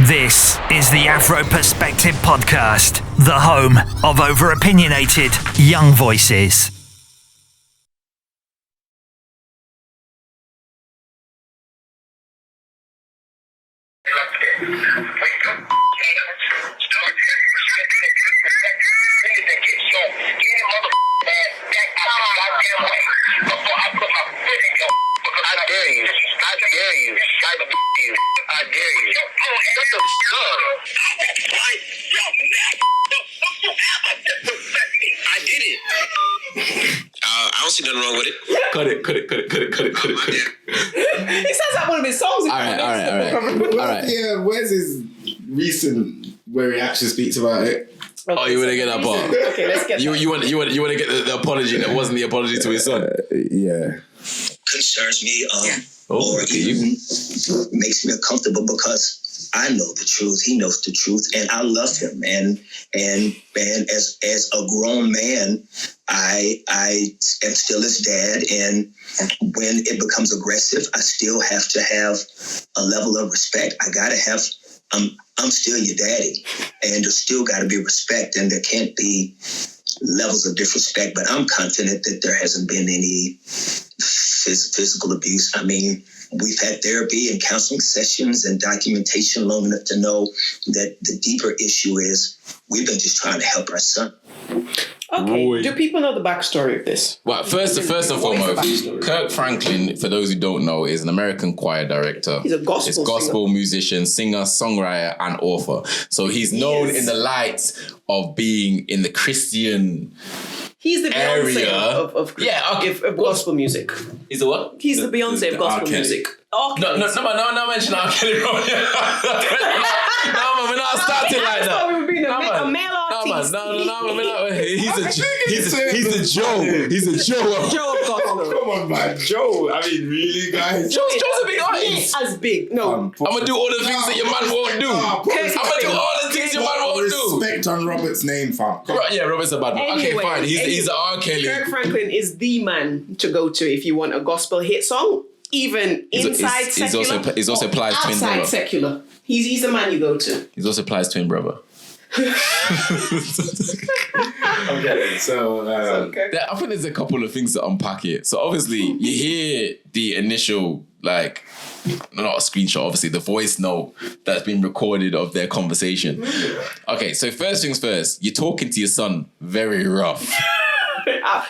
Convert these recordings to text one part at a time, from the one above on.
This is the Afro Perspective Podcast, the home of over-opinionated young voices. I don't see nothing wrong with it. Cut it. He says that one of his songs. All right. Yeah, where's his recent where he actually speaks about it? Okay, oh, you want to get that part? Okay, let's get you want to get the apology that wasn't the apology to his son? Yeah. Concerns me, Oh, or okay, even makes me uncomfortable because I know the truth. He knows the truth, and I love him. And as a grown man, I am still his dad. And when it becomes aggressive, I still have to have a level of respect. I gotta have. I'm still your daddy, and there's still got to be respect, and there can't be levels of disrespect. But I'm confident that there hasn't been any physical abuse. I mean, we've had therapy and counseling sessions and documentation long enough to know that the deeper issue is we've been just trying to help our son. Okay. Boy. Do people know the backstory of this? Well, first and foremost, Kirk Franklin, for those who don't know, is an American choir director. He's a gospel musician, singer, songwriter, and author. So he's known in the light of being in the Christian. He's the Beyonce area of gospel music. He's the what? He's the Beyonce of gospel music. Okay. No, mention R. Kelly. No, man, we're not starting like that. A male artist. No, he's a Joe. He's a Joe. Joe of gospel. Come on, man. Joe. I mean, really, guys? Joe's a big artist. As big. No. I'm going to do all the things that your man won't do. I'm going to do all the things your man won't do. Respect on Robert's name, fam. Right, yeah, Robert's a bad man. Anyway, okay, fine. He's an R. Kelly. Kirk Franklin is the man to go to if you want a gospel hit song. Even inside secular. He's also Plies' twin brother. Outside secular. He's the man you go to. He's also Plies' twin brother. Okay, so Okay. I think there's a couple of things to unpack here. So obviously you hear the initial, not a screenshot, obviously the voice note that's been recorded of their conversation. Okay, so first things first, you're talking to your son very rough.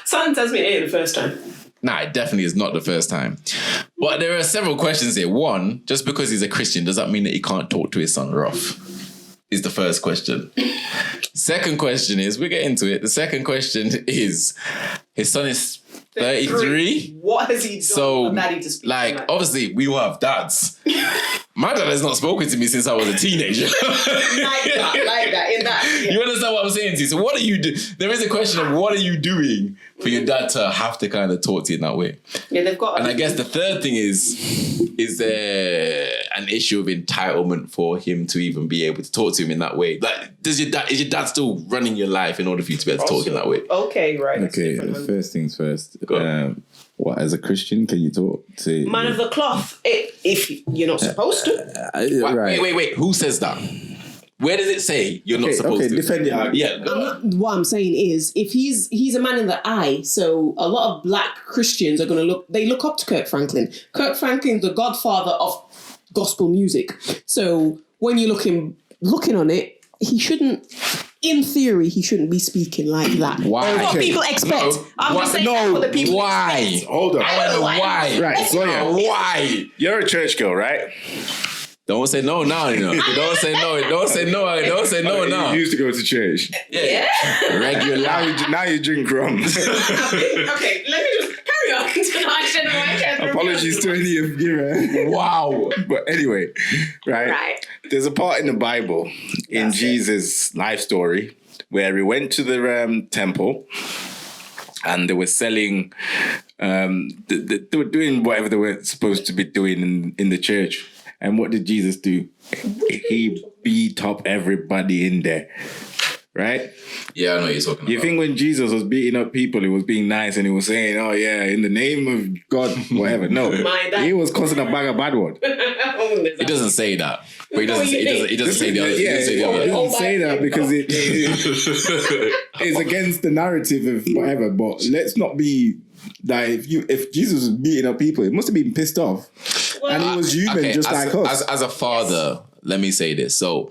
Son tells me it ain't the first time. Nah, it definitely is not the first time. But there are several questions here. One, just because he's a Christian, does that mean that he can't talk to his son rough? Is the first question. Second question is, we'll get into it. The second question is, his son is 33. What has he done for daddy to speak to? Obviously, we all have dads. My dad has not spoken to me since I was a teenager. like that, in that. Yeah. You understand what I'm saying to you? So what are you doing? There is a question of what are you doing for your dad to have to kind of talk to you in that way? Yeah, they've got. And I guess the third thing is there an issue of entitlement for him to even be able to talk to him in that way? Like, is your dad still running your life in order for you to be able to talk in that way? Okay, right. okay, first things first. What, as a Christian, can you talk to... Man of the cloth, if you're not supposed to. Right. Wait. Who says that? Where does it say you're not supposed to? Defend your argument. Yeah. What I'm saying is, if he's a man in the eye, so a lot of black Christians are going to look up to Kirk Franklin. Kirk Franklin's the godfather of gospel music. So when you're looking on it, he shouldn't... In theory, he shouldn't be speaking like that. Why? That's what people expect. I'm just saying that's what the people expect. Hold on. Why? Right, so yeah. Why? You're a church girl, right? Don't say no now, you know. Don't say no now. You used to go to church. Yeah. Regular. Now you drink rum. Okay, let me just carry on. Apologies to any of you. Wow. But anyway, right? There's a part in the Bible in Jesus' life story where he went to the temple and they were selling, they were doing whatever they were supposed to be doing in the church. And what did Jesus do? He beat up everybody in there. right? Yeah, I know what you're talking about. You think when Jesus was beating up people, he was being nice and he was saying, "Oh yeah, in the name of God, whatever." No, he was causing a bag of bad word. He doesn't say that. But he doesn't say the other. Yeah, he doesn't say that because it's against the narrative of whatever. But let's not be like if Jesus was beating up people, he must have been pissed off, and he was human like us. As a father, let me say this. So,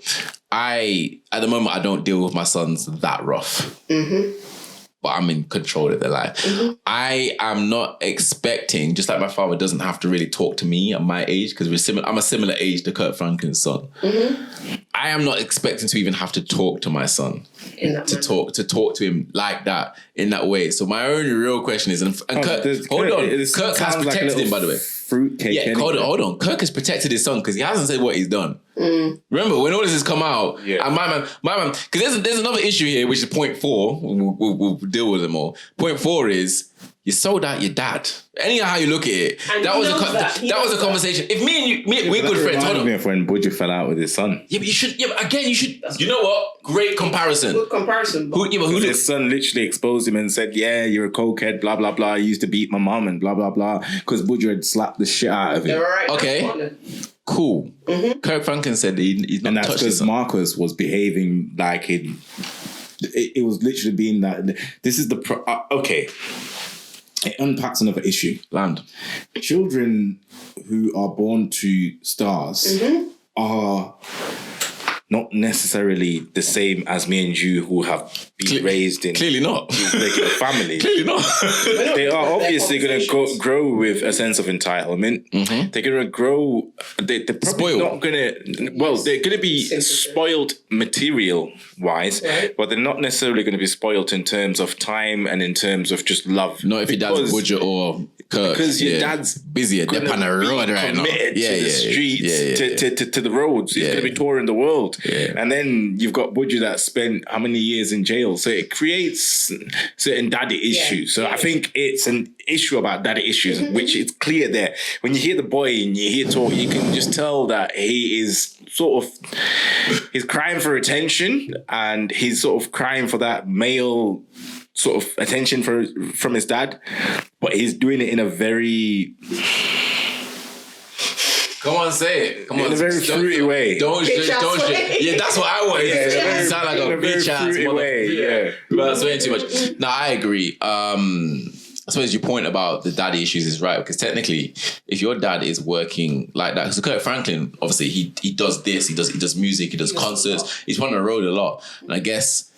at the moment, I don't deal with my sons that rough. But I'm in control of their life. I am not expecting, just like my father doesn't have to really talk to me at my age, because I'm a similar age to Kirk Franklin's son. I am not expecting to even have to talk to my son. To talk to him like that, in that way. So my only real question is, and Kirk, hold on, Kirk has protected him, by the way. Fruitcake. Yeah, hold on. Kirk has protected his son because he hasn't said what he's done. Remember, when all this has come out, and my man, because there's another issue here, which is point 4. We'll deal with them all. Point 4 is, you sold out your dad. Anyhow how you look at it, that was a conversation. If me and we're good friends. Hold on. Me of when Budgie fell out with his son. Yeah, but you should. Yeah, but again, you should. You know what? Great comparison. Good comparison. His son literally exposed him and said, "Yeah, you're a cokehead. Blah blah blah. You used to beat my mom and blah blah blah." Because Budgie had slapped the shit out of him. Right, okay. Cool. Kirk Franklin said he's not. And that's because Marcus was behaving like it was literally being that. This is the okay. It unpacks another issue. Land. Children who are born to stars are not necessarily the same as me and you who have been raised in clearly not regular family. Clearly not. They are obviously going to grow with a sense of entitlement. They're going to grow. They're probably spoiled. Not going to. Well, they're going to be spoiled material wise, but they're not necessarily going to be spoiled in terms of time and in terms of just love. Not if your dad's Budget or Kirk. Because your dad's busy. They're on the road right now. Committed to the streets, to the roads. He's going to be touring the world. Yeah. And then you've got Budgie that spent how many years in jail. So it creates certain daddy issues. So I think it's an issue about daddy issues, which is clear there. When you hear the boy and you hear talk, you can just tell that he is he's crying for attention, and he's sort of crying for that male sort of attention from his dad. But he's doing it in a very... Come on, say it. Come on, in a very fruity way. Don't. Yeah, that's what I want. You sound like a bitch ass way. Yeah, but that's way too much. No, I agree. I suppose your point about the daddy issues is right, because technically, if your dad is working like that, because Kirk Franklin, obviously, he does this, he does music, he does concerts, he's on the road a lot, and I guess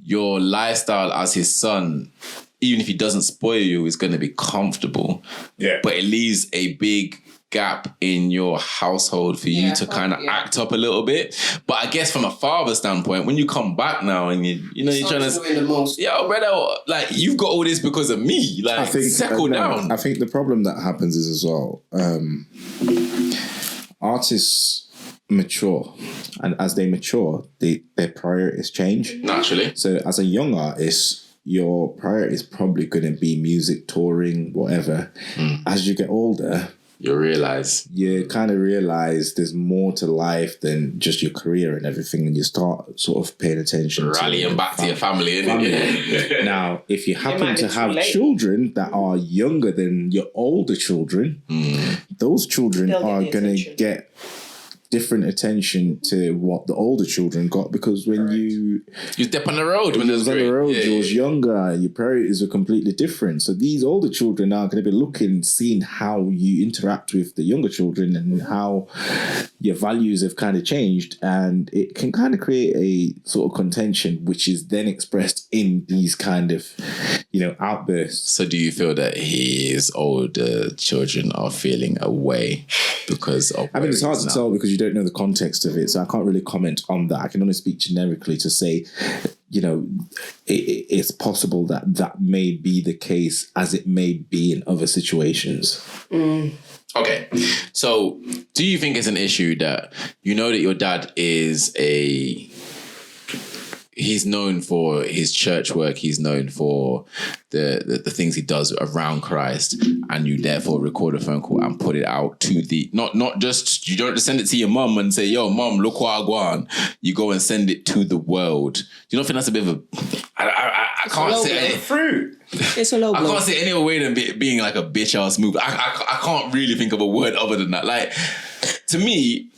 your lifestyle as his son, even if he doesn't spoil you, is going to be comfortable. Yeah, but it leaves a big gap in your household for you to kind of act up a little bit. But I guess from a father standpoint, when you come back now and you're trying to, yo, brother, like, you've got all this because of me. Like, settle down. I think the problem that happens is as well, artists mature, and as they mature, their priorities change. Naturally. So as a young artist, your priority is probably going to be music, touring, whatever. As you get older, you kind of realize there's more to life than just your career and everything, and you start sort of paying attention rallying back to your family. Yeah. Now, if you happen to have children that are younger than your older children, those children are going to get different attention to what the older children got, because when you step on the road, when you was on the road, you was younger, your priorities were completely different. So these older children are going to be seeing how you interact with the younger children and how your values have kind of changed, and it can kind of create a sort of contention, which is then expressed in these kind of, outbursts. So do you feel that his older children are feeling away because of? I mean, it's hard to tell because you don't know the context of it, so I can't really comment on that. I can only speak generically to say, it's possible that may be the case, as it may be in other situations. Okay, so do you think it's an issue that that your dad is he's known for his church work. He's known for the things he does around Christ, and you therefore record a phone call and put it out to the not just, you don't just send it to your mum and say, "Yo, mum, look what I want." You go and send it to the world. Do you not think that's a bit of a? I can't say fruit. It's a low blow. I can't say any other way than being like a bitch ass move. I can't really think of a word other than that. Like, to me,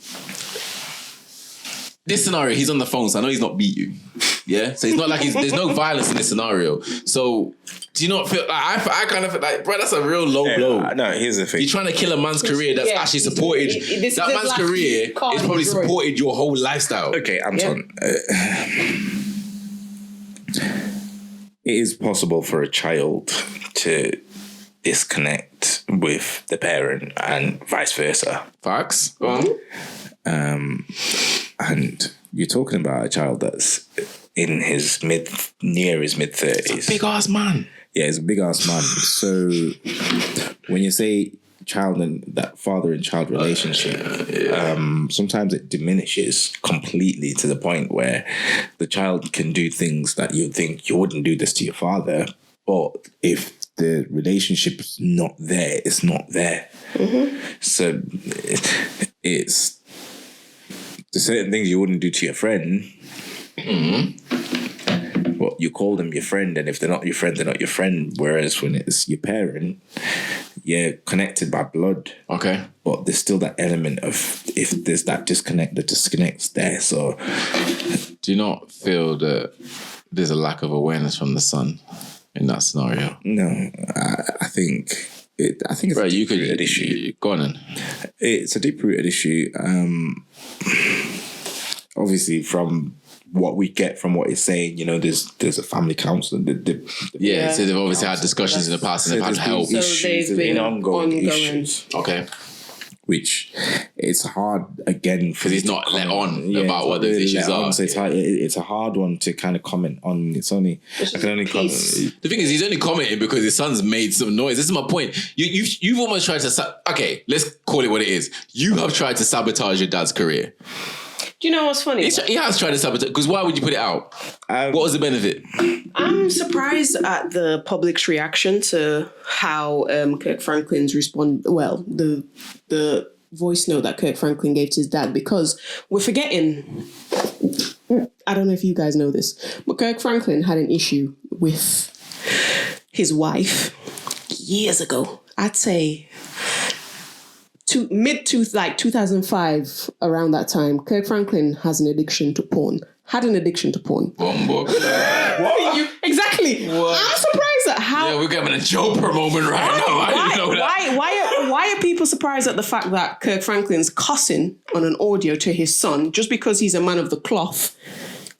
this scenario, he's on the phone, so I know he's not beat you. Yeah? So it's not like there's no violence in this scenario. So do you not feel like, I kind of feel like, bro, that's a real low blow. No, here's the thing. You're trying to kill a man's career that's actually supported. That man's career is probably supported your whole lifestyle. Okay, Anton. It is possible for a child to disconnect with the parent and vice versa. Facts. And you're talking about a child that's in his near his mid-30s. Big ass man. Yeah, he's a big ass man. So when you say child and that father and child relationship, sometimes it diminishes completely to the point where the child can do things that you think you wouldn't do this to your father, but if the relationship is not there, it's not there. So it's the certain things you wouldn't do to your friend. Well, you call them your friend, and if they're not your friend, they're not your friend. Whereas when it's your parent, you're connected by blood. Okay. But there's still that element of, if there's that disconnect, the disconnect's there. So do you not feel that there's a lack of awareness from the son in that scenario? No, I think it's right, a deep-rooted issue. Go on then. It's a deep-rooted issue. Obviously, from what we get from what he's saying, you know, there's a family counsellor. So they've obviously had discussions in the past and they've had help. So they've been ongoing issues. Okay. Which it's hard again because he's not let on about what those issues are. So it's a hard one to kind of comment on. I can only comment. The thing is, he's only commenting because his son's made some noise. This is my point. You've almost tried to. Okay, let's call it what it is. You have tried to sabotage your dad's career. Do you know what's funny? He has tried to sabotage. Because why would you put it out? What was the benefit? I'm surprised at the public's reaction to how Kirk Franklin's well, the voice note that Kirk Franklin gave to his dad, because we're forgetting. I don't know if you guys know this, but Kirk Franklin had an issue with his wife years ago. I'd say mid 2005, around that time. Kirk Franklin had an addiction to porn. Exactly. What? I'm surprised at how. Yeah, we're having a Joker moment right now. I didn't know that. Why are people surprised at the fact that Kirk Franklin's cussing on an audio to his son just because he's a man of the cloth?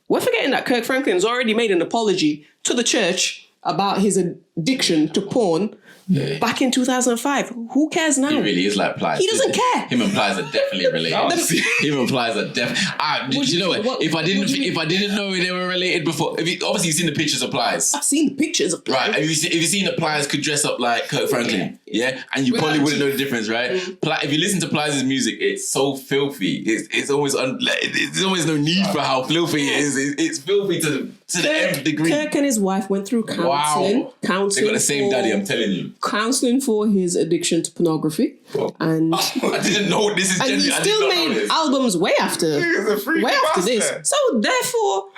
We're forgetting that Kirk Franklin's already made an apology to the church about his addiction to porn. Yeah. Back in 2005. Who cares now? He really is like Plies. He doesn't care. Him and Plies are definitely related. Him and Plies are definitely. Do you know what? If I didn't know they were related before, obviously you've seen the pictures of Plies. I've seen the pictures of Plies. Right. Have you seen that Plies could dress up like Kirk Franklin? Yeah. And you probably wouldn't know the difference, right? If you listen to Plies' music, it's so filthy. It's almost there's always no need for how filthy it is. It's filthy to the nth degree. Kirk and his wife went through counselling. Wow. They got the same daddy, I'm telling you. Counselling for his addiction to pornography. And I didn't know this is genuine. And he still made albums way after this. So therefore,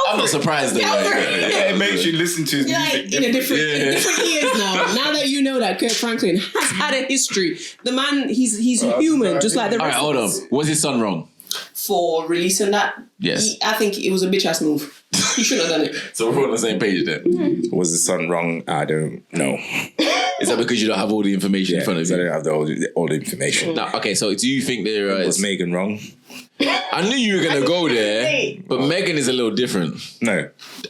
I'm not surprised though. It makes you listen to his music in different years now. Now that you know that Kirk Franklin has had a history, the man he's human, just like the rest of us. All right, hold on. Was his son wrong for releasing that? Yes. I think it was a bitch ass move. He shouldn't have done it. So we're on the same page then. Was the son wrong? I don't know. Is that because you don't have all the information in front of you? I don't have all the information. No, okay, so do you think there was Megan wrong? I knew you were going to go there, but Megan is a little different. No.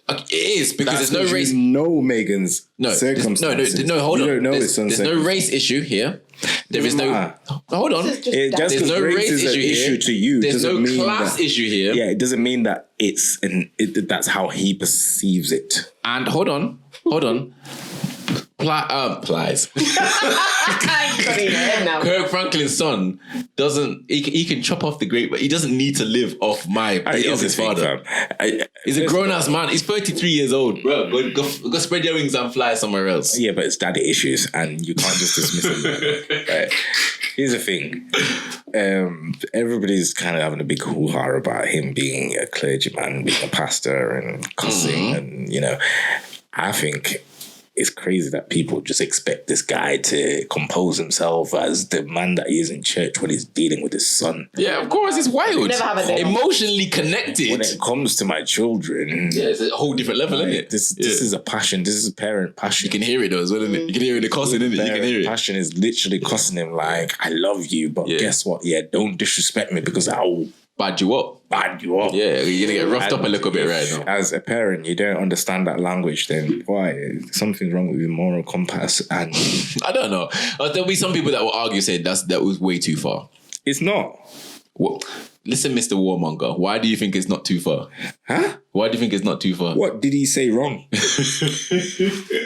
It is, because there's no race. No, Megan's circumstances. No, hold on. You don't know there's no race issue here. There is no... Hold on. There's no race issue to you. There's no class issue here. Yeah, it doesn't mean that that's how he perceives it. And hold on. Plies. Kirk Franklin's son doesn't. He can chop off the grape, but he doesn't need to live off his father. He's a grown ass man. He's 33 years old, bro. Go spread your wings and fly somewhere else. Yeah, but it's daddy issues, and you can't just dismiss them. Right. Here's the thing. Everybody's kind of having a big hoo-ha about him being a clergyman, being a pastor, and cussing, and I think it's crazy that people just expect this guy to compose himself as the man that he is in church when he's dealing with his son. Yeah, of course, it's wild. Never have a day. Emotionally connected. When it comes to my children, yeah, it's a whole different level, isn't it? This is a passion. This is a parent passion. You can hear it though, as well, isn't it? You can hear it in the cussing, isn't it? You can hear it. Passion is literally cussing him like, I love you, but guess what? Yeah, don't disrespect me because I'll bad you up. Yeah, you're gonna get roughed up a little bit right now. As a parent, you don't understand that language, then why? Something's wrong with your moral compass. And I don't know. There'll be some people that will argue, say that was way too far. It's not. Well, listen, Mr. Warmonger, why do you think it's not too far? Huh? Why do you think it's not too far? What did he say wrong? Do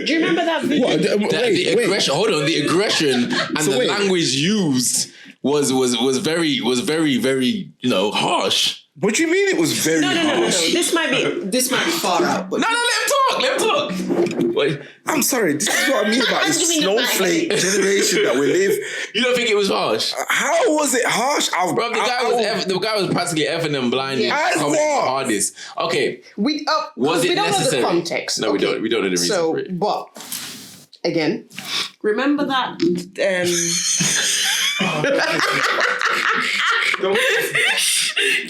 you remember that video? The aggression. Hold on, the aggression and the language used was very, very, harsh. What do you mean it was very harsh? No. This might be far out. But No, let him talk. Wait. I'm sorry, this is what I mean about this snowflake generation that we live. You don't think it was harsh? How was it harsh? Bro, the guy was practically effing them blindly. Yeah. Hardest. Okay. we Was it don't necessary? know the context. No, we don't. We don't know the reason for it. But again, remember that. Do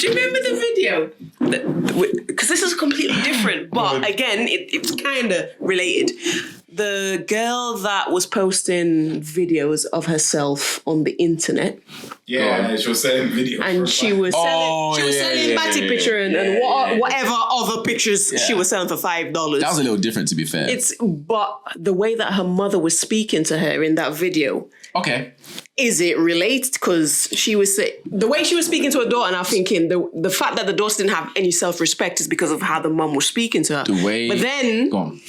you remember the video? Because this is completely different, but again, it's kind of related. The girl that was posting videos of herself on the internet. Yeah, she was selling videos. And she was selling batik picture and whatever other pictures she was selling for $5. That was a little different, to be fair. But the way that her mother was speaking to her in that video. Okay. Is it related? Because she was the way she was speaking to her daughter, and I'm thinking the fact that the daughter didn't have any self-respect is because of how the mum was speaking to her. But then, go on.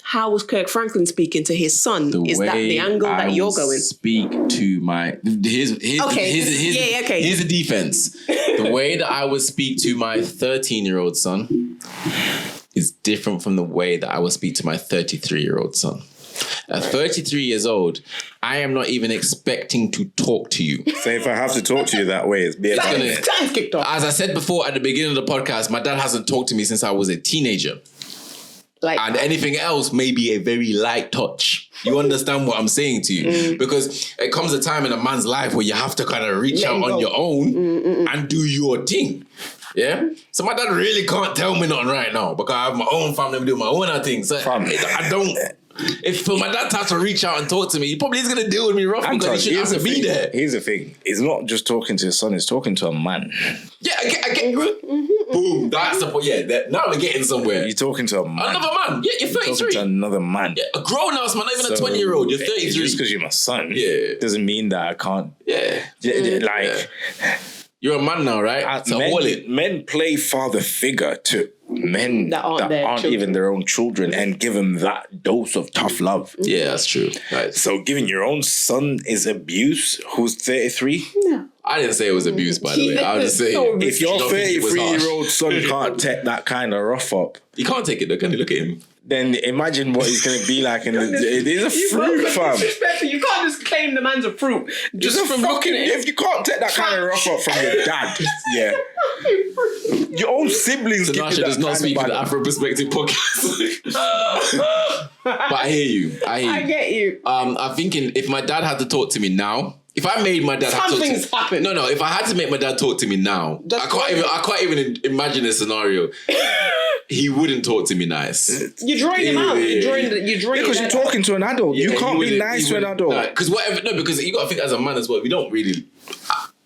How was Kirk Franklin speaking to his son? Is that the angle that you're going? Speak to my here's the defense. The way that I would speak to my 13-year-old son is different from the way that I would speak to my 33-year-old son. At 33 years old, I am not even expecting to talk to you. So if I have to talk to you that way, Time's kicked off. As I said before at the beginning of the podcast, my dad hasn't talked to me since I was a teenager. And anything else may be a very light touch. You understand what I'm saying to you? Because it comes a time in a man's life where you have to kind of reach out on your own and do your thing. Yeah? So my dad really can't tell me nothing right now because I have my own family, I'm doing my own thing. So I don't... If for my dad has to reach out and talk to me, he probably is going to deal with me rough because he shouldn't have to be there. Here's the thing. It's not just talking to his son, it's talking to a man. Yeah, I get boom, that's the point. Yeah, now we're getting somewhere. You're talking to a man. Another man. Yeah, you're 33. You're talking to another man. Yeah, a grown-ass man, not even a 20-year-old. You're 33. Just because you're my son doesn't mean that I can't... Yeah. You're a man now, right? Men play father figure to men that aren't even their own children and give them that dose of tough love. Yeah, that's true. Right. So giving your own son is abuse who's 33? No. I didn't say it was abuse, by the way. I was just saying... If your 33-year-old son can't take that kind of rough up... He can't take it though, can you? Look at him. Then imagine what he's going to be like. It is a fruit, fam. You can't just claim the man's a fruit. Just from looking at him. If you can't take that kind of rough up from your dad, your own siblings. Tanasha does not speak for the Afro Perspective podcast. But I hear you. I get you. I'm thinking if my dad had to talk to me now, if I made my dad Something's happened. No, if I had to make my dad talk to me now, I can't even imagine a scenario. He wouldn't talk to me nice. You're drawing him out. You're drawing because you're talking to an adult. You can't be nice to an adult. Because because you got to think as a man as well. We don't really.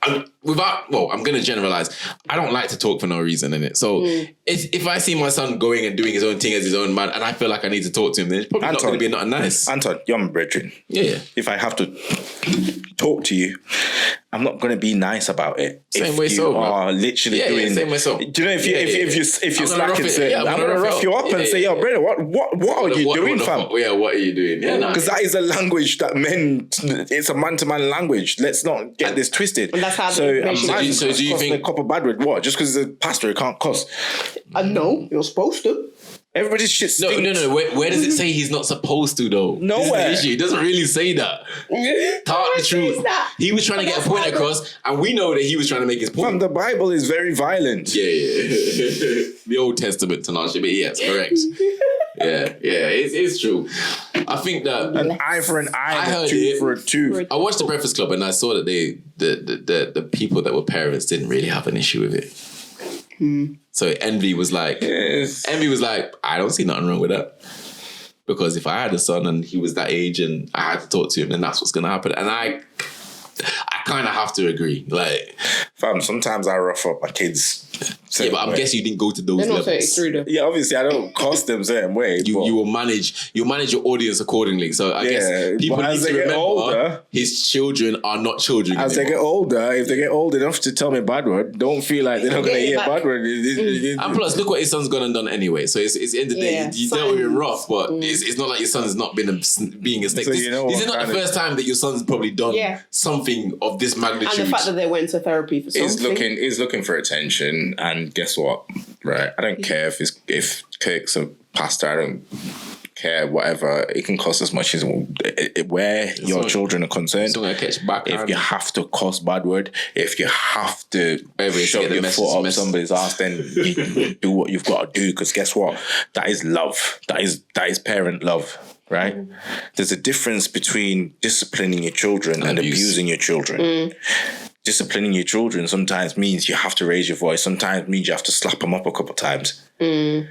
I'm going to generalize. I don't like to talk for no reason in it. So if I see my son going and doing his own thing as his own man, and I feel like I need to talk to him, then it's probably not going to be not nice. Anton, you're my brethren. Yeah. If I have to talk to you I'm not going to be nice about it. Same if way you so, are bro. literally Yeah, doing. same way so. Do you know if you I'm slack gonna and rough say, it. I'm going to rough you up and say, yo, brother, what are you doing, fam? What are you doing? Yeah, Because that is a language that men. It's a man-to-man language. Let's not get this twisted. And that's how the so. information So do you think a couple bad word? What? Just because he's a pastor, he can't cuss. No, you're supposed to. Everybody's shit stinks. No. Where does it say he's not supposed to though? Nowhere. This is the issue. It doesn't really say that. Talk the truth. He was trying to get a point across, and we know that he was trying to make his point. Fam, the Bible is very violent. Yeah. The Old Testament, Tanasha, but yes, correct. Yeah, it's true. I think that An eye for an eye, I and a heard tooth it. for a tooth. I watched the Breakfast Club and I saw that the people that were parents didn't really have an issue with it. So Envy was like, I don't see nothing wrong with that. Because if I had a son and he was that age and I had to talk to him, then that's what's going to happen. And I kind of have to agree. Like, Fam, sometimes I rough up my kids. yeah, but I'm guessing you didn't go to those They're not levels. 33 though. Yeah, obviously I don't cost them certain way. You will manage your audience accordingly. So I Yeah, guess people but need as to they get remember older- his children are not children As they anymore. get older, if they get old enough to tell me a bad word, don't feel like they're not going to Get it hear back. bad word. And plus, look what his son's gone and done anyway. So it's the end of the day, Yeah, you dealt with him sons. rough, but it's not like your son's not being a snake. So This, you know this what is not kind the of- first time that your son's probably done something of this magnitude. And the fact that they went to therapy for something. He's looking for attention, and guess what? Right, I don't care if Kirk's a pastor. I don't care. Whatever, it can cost as much as where your children are concerned. It's not gonna catch back. If you have to cuss bad word, if you have to shove your foot up somebody's ass, then you do what you've got to do. Because guess what? That is love. That is parent love. Right? There's a difference between disciplining your children and abusing your children. Disciplining your children sometimes means you have to raise your voice. Sometimes means you have to slap them up a couple of times.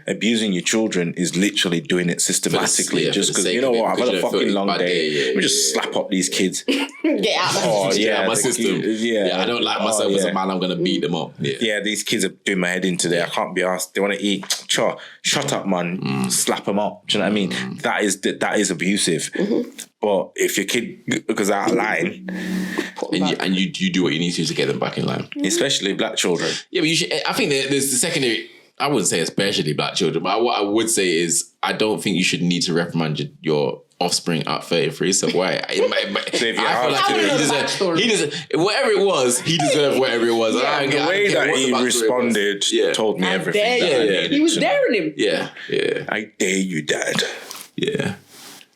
Abusing your children is literally doing it systematically. Just because, you know what, I've had a fucking long day. Let me just slap up these kids. Get out of Oh, Get out yeah. of my system. Yeah. I don't like myself as a man. I'm gonna beat them up. Yeah, these kids are doing my head in today. I can't be asked. They want to eat. Shut up, man. Slap them up. Do you know what I mean? That is abusive. But if your kid goes out of line, and you do what you need to get them back in line. especially black children, Yeah, but you should. I think there's the secondary. I wouldn't say especially black children, but what I would say is I don't think you should need to reprimand your offspring at 33. So why? So if you I feel ask like him- he deserved whatever it was. He deserved whatever it was. I the don't way care that what the he backstory responded was. told me I everything. dare that I you. needed He was to know. daring him. Yeah. I dare you, Dad. Yeah.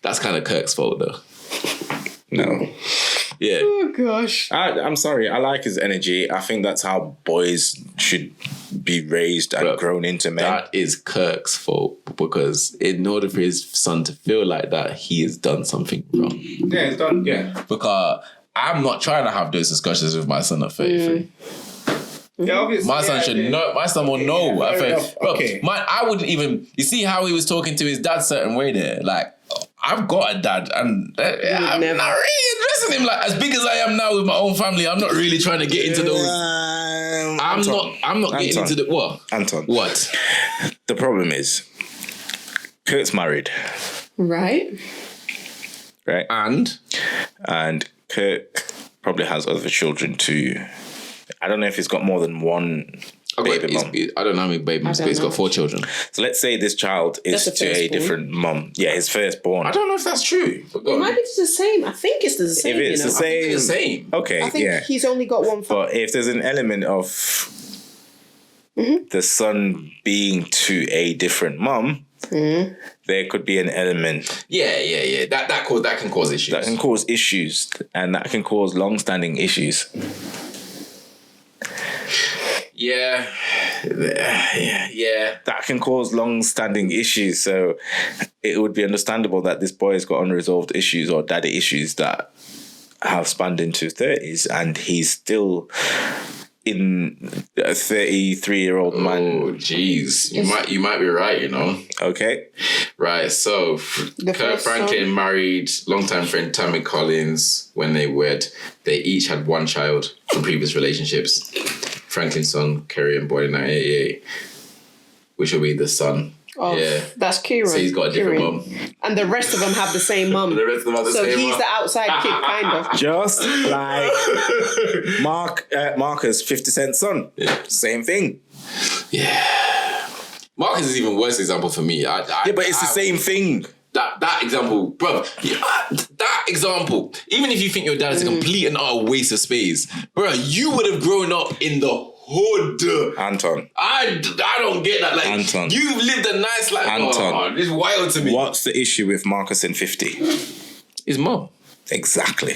That's kind of Kirk's fault though. No. Yeah. Oh gosh. I'm sorry. I like his energy. I think that's how boys should be raised and Bro, grown into men. That is Kirk's fault because in order for his son to feel like that, he has done something wrong. Yeah, it's done. Yeah. Because I'm not trying to have those discussions with my son at 33. Yeah, obviously. My son should know. My son will know. fair I think. enough. Bro, Okay. I wouldn't even. You see how he was talking to his dad certain way there. Like I've got a dad, and I'm never. not really addressing him. Like as big as I am now with my own family, I'm not really trying to get into those. I'm not getting into the what. Anton. What? The problem is, Kurt's married, Right. right? And Kirk probably has other children too. I don't know if he's got more than one baby mum. I don't know how many baby mums, but he's got 4 children. So let's say this child is That's to the a firstborn. different mum. Yeah, his firstborn. I don't know if that's true. But It might be the same. I think it's the same. If it's you know? the same, the same. Okay, I think yeah. he's only got one. But if there's an element of the son being to a different mum, there could be an element Yeah. That can cause issues. that can cause issues, and that can cause long-standing issues. Yeah. That can cause long-standing issues. So it would be understandable that this boy has got unresolved issues or daddy issues that have spanned into his 30s, and he's still in a 33-year-old man. Oh, jeez. You might be right, you know. Okay. Right, so Kirk first Franklin married longtime friend Tammy Collins. When they wed, they each had one child from previous relationships. Franklin's son, Kerry, and born in 1988, which will be the son That's Kieran. So he's got a different Kieran. mum. And the rest of them have the same mum. The rest of them have the so same he's mum. the outside kid, kind of. Just like Marcus, 50 Cent's son. Yeah. Same thing. Yeah. Marcus is even worse example for me. But it's the same thing. That example, bro. That example. Even if you think your dad is a complete and utter waste of space, bro, you would have grown up in the hood. Anton. I don't get that. Like, Anton. You've lived a nice life. Anton. It's wild to me. What's the issue with Marcus and 50? His mum. Exactly.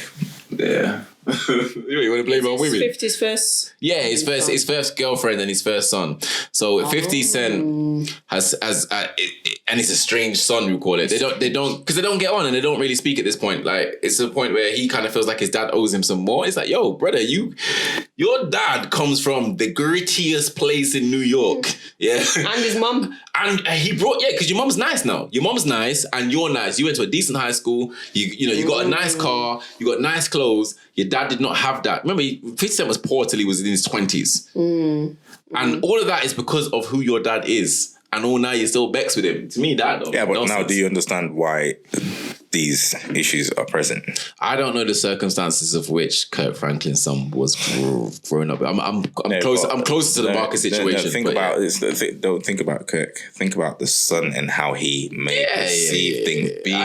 Yeah. You want to blame on women? 50's first. Yeah, his first girlfriend and his first son. So 50 Cent has and it's a strange son, we call it. They don't because they don't get on and they don't really speak at this point. Like, it's a point where he kind of feels like his dad owes him some more. It's like, yo, brother, your dad comes from the grittiest place in New York. Yeah. And his mum. And he brought, because your mum's nice now. Your mum's nice and you're nice. You went to a decent high school. You got a nice car. You got nice clothes. Your dad did not have that. Remember, 50 Cent was poor till he was in his 20s. And all of that is because of who your dad is. And all now you're still vexed with him. To me, that though. Yeah, but now do you understand why these issues are present? I don't know the circumstances of which Kirk Franklin's son was growing up. I'm closer to the Marcus situation. Don't think about Kirk. Think about the son and how he may perceive things. Being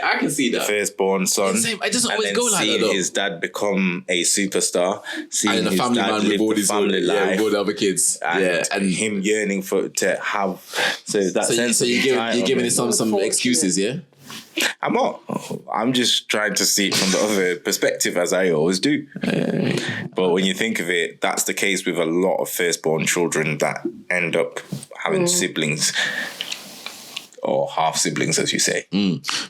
I can see that. Firstborn son. It doesn't always go like that, seeing though. his dad become a superstar. Seeing And the his family dad man live with all the his family life. with all the other kids. And him yearning to have. So you're giving his son some excuses, yeah? I'm not. I'm just trying to see it from the other perspective, as I always do. But when you think of it, that's the case with a lot of firstborn children that end up having siblings. Or half siblings, as you say.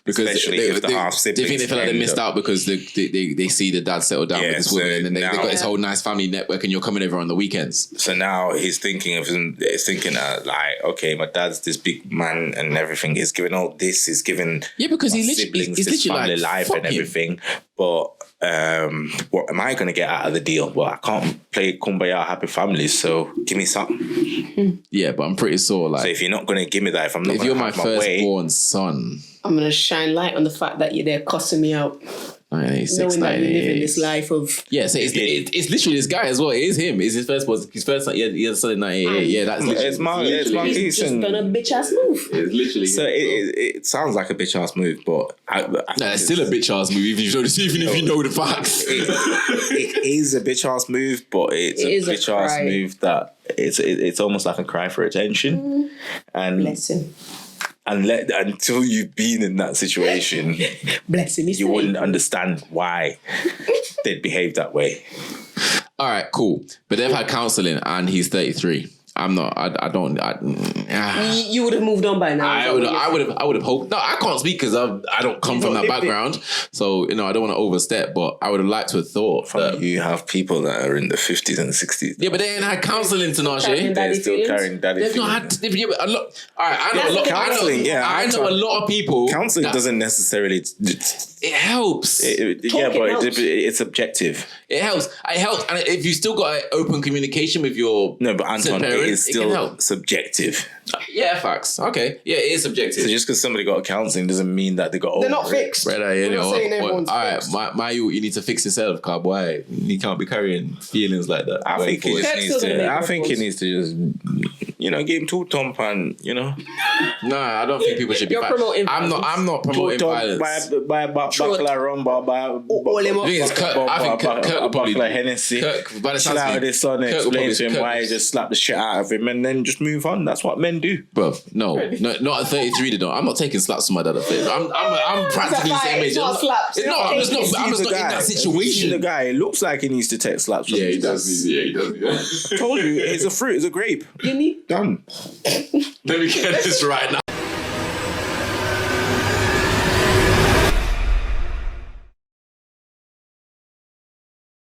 Because especially if the half siblings. Do you think they feel like they missed out because they see the dad settle down with this woman and then they got this whole nice family network and you're coming over on the weekends? So now he's thinking like, okay, my dad's this big man and everything. He's giving all this. He's giving because he's this family life and everything. But what am I going to get out of the deal? Well, I can't play Kumbaya Happy Family, so give me something. Yeah, but I'm pretty sure, like, so if you're not going to give me that, if you're my firstborn son, I'm going to shine light on the fact that you're there cussing me out. 96, knowing that you live in 98. this life of... Yeah, so it's literally this guy as well. It is him. It's his first son. He had a son in 98. Yeah, that's literally... It's Marquise. He's just done a bitch-ass move. It's literally... So it sounds like a bitch-ass move, but... it's still a bitch-ass move, even if you know the facts. It is a bitch-ass move, but it's a bitch-ass move that... It's almost like a cry for attention. And bless him. Until you've been in that situation, bless him, you wouldn't understand why they'd behave that way. All right, cool. But they've had counselling and he's 33. I'm not. You would have moved on by now. I would have hoped. No, I can't speak because I don't come from that background. So I don't want to overstep. But I would have liked to have thought that you have people that are in the 50s and 60s. Yeah, but they ain't had counselling, Tinashe. They're still carrying daddy. They've not had. Yeah, but a lot. All right, I know a lot. Counselling. I know a lot of people. Counselling doesn't necessarily. It helps. It's subjective. It helps. And if you still got open communication with your but Anton, parents, it is still subjective. Yeah, facts. Okay, yeah, it is subjective. So just because somebody got counselling doesn't mean that they got. They're not fixed. Right, all right, you need to fix yourself, cowboy. You can't be carrying feelings like that. I think he needs to just. Give him two thump and Nah, I don't think people should be. Promoting. I'm not promoting violence. By buckle of rum, by Kirk will probably Hennessy. Kirk, by the chill out with his son, explain to him why he just slapped the shit out of him, and then just move on. That's what men do, bro. No, not at 33. They don't. I'm not taking slaps from my dad at 33. I'm practically the same age. It's not slaps. I'm just not in that situation. The guy, it looks like he needs to take slaps. Yeah, he does. I told you, it's a fruit. It's a grape. You need done. Let me get this right now.